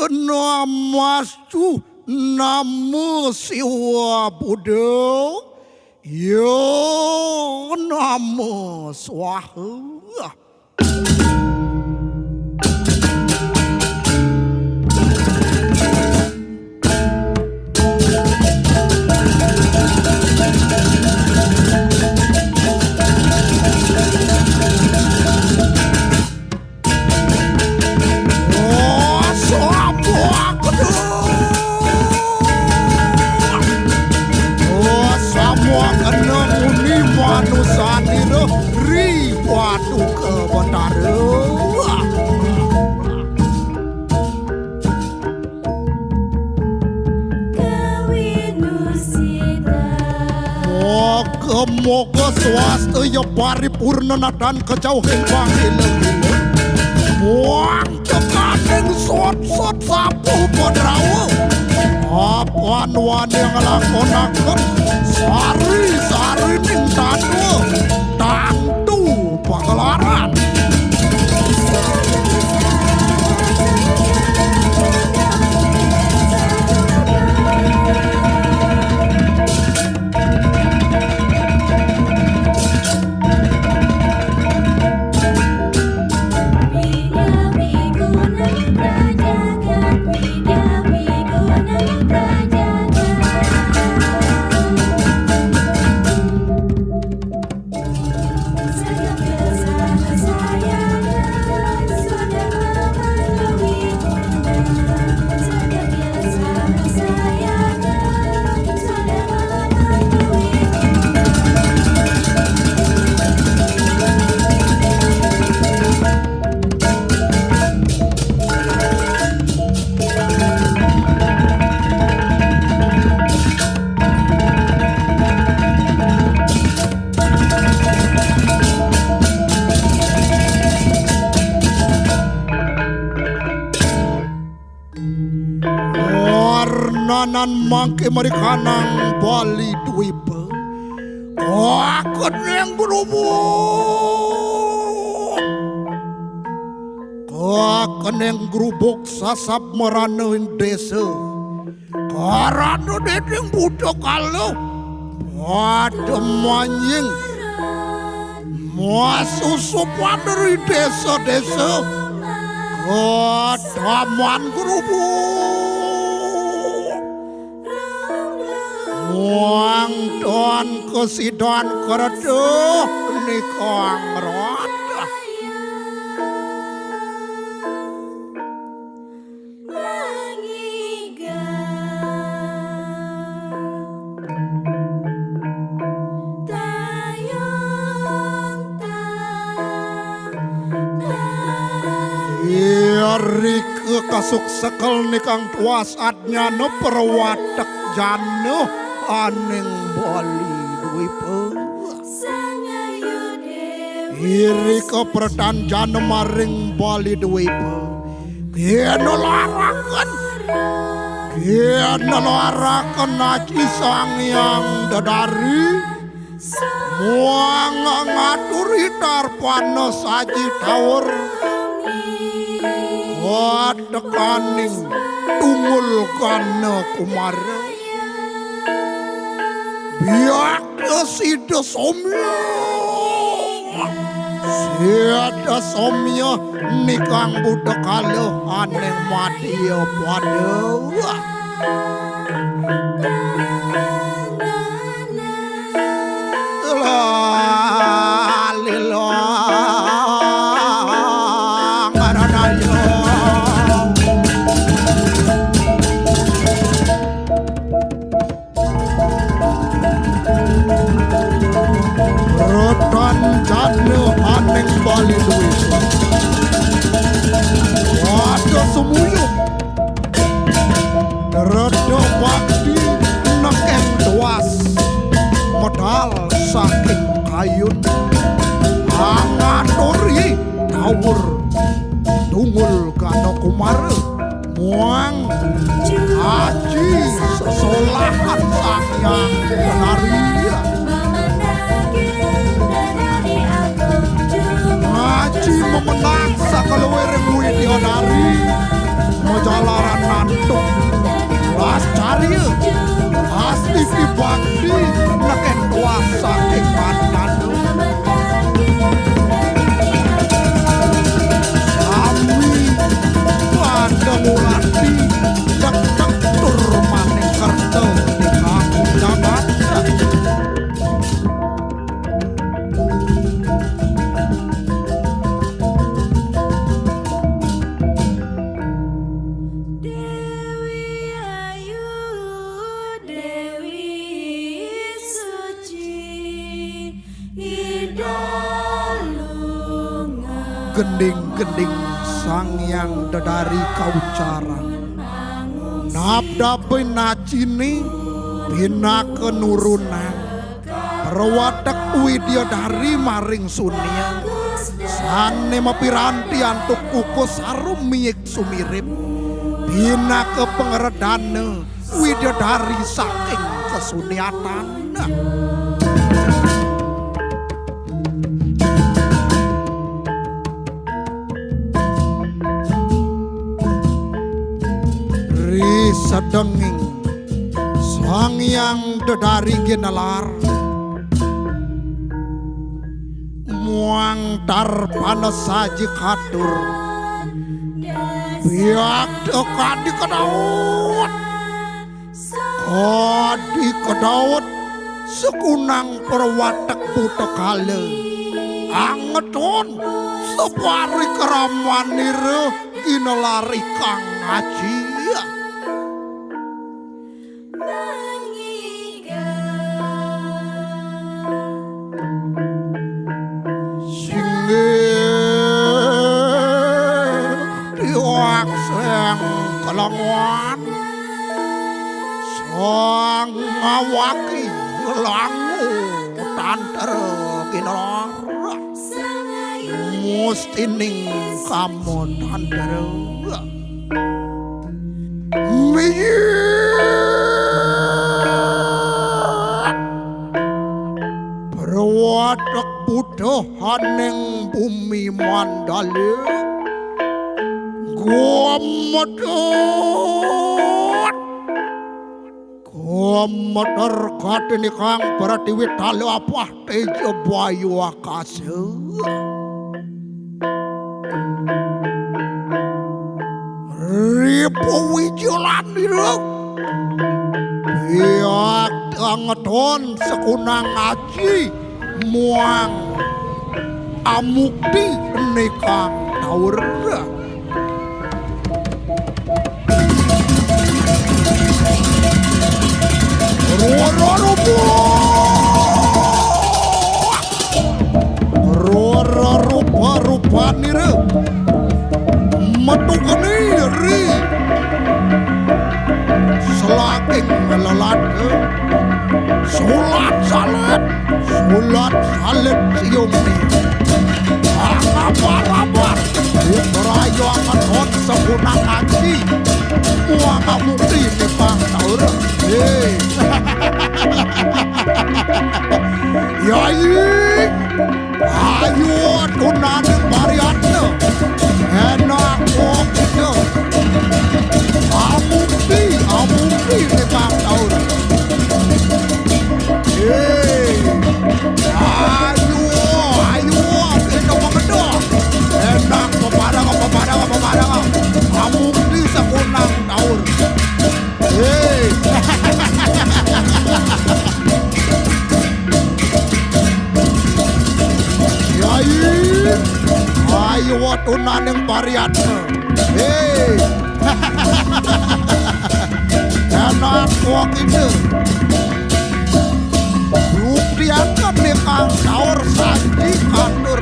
kena mastu nama siwa budo yo nama swaha. Manusaniro riwatu kebentaro moga swasta ya paripurna dan kejauhan bangil-gil muang tekaning sot-sot sapu podrawo apaan wani ngelakonakan sari-sari ning tanu tantu pagelaran nan mangke marikanang Bali Dwipa kakon yang gerubuk kakon yang gerubuk sasap meranain desa karena dedeng budak kalau ada manjing masusup dari desa-desa ke taman gerubuk muang don kesidon kereduh nikang roda Rike kasuk sekel nikang tuas adnya no perwatak jano aning Bali Dwipa iri ke pertanjana maring Bali Dwipa kena larakan aji sang yang dadari muang ngaturi darpana saji tawur wadekaning tungul kana kumara biak sida somya nikang budak kalo aneng madia pada aneng Bali Dwipa wadah semuyuk rada bakti nekeng tuas modal saking kayun angatori tawur tungul kana kumara muang haji sesolahan sangyang benaria haji memenang sakaluwereng widi honari jalaran nantung las carieu pasti dibakti neken kuasa kekanan sami pandang ulati dek tur maning kerta di kampung jagat gending-gending sangyang dedari kaucaran nabdapin nacini bina kenurunan perwadak Widyadari maring sunia sane mapiranti antuk kukus sarum miyik sumirip bina kepengeredane Widyadari saking kesuniatan sedenging sangyang dedari ginelar muang tarpana saji katur biak dekadi kedaut kadi kedaut sekunang perwatek buta kale angeton separi keramanire ginelari kang aji kelangwan sang ngawaki langu tanter kinor mustining kamu tanter perwadak buddha haning bumi mandale Komotor katini kang Pratiwi tali apah tejo bayu akase ribu wijilan diruk biak angeton sekunang aji muang amukti nikang taur rupa nire metukani ri selaking lelade sulat salet siung ni apa-apa Berayo akan hot sepunang haji muang amukti ni pang taur Yai ayo tunan variatnya enak koknya amukti ni bang tahun ayo kita mengedah enak pemadang amukti sepunang tahun ayo tunan yang variatnya enak kok itu buktiakan nih kang taur saji kantor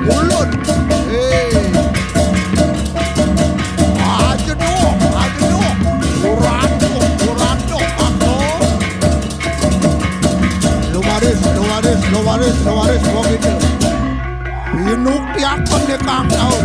mulut aja dong kurang dong aku lu waris kok itu binuk tiakan nih kang taur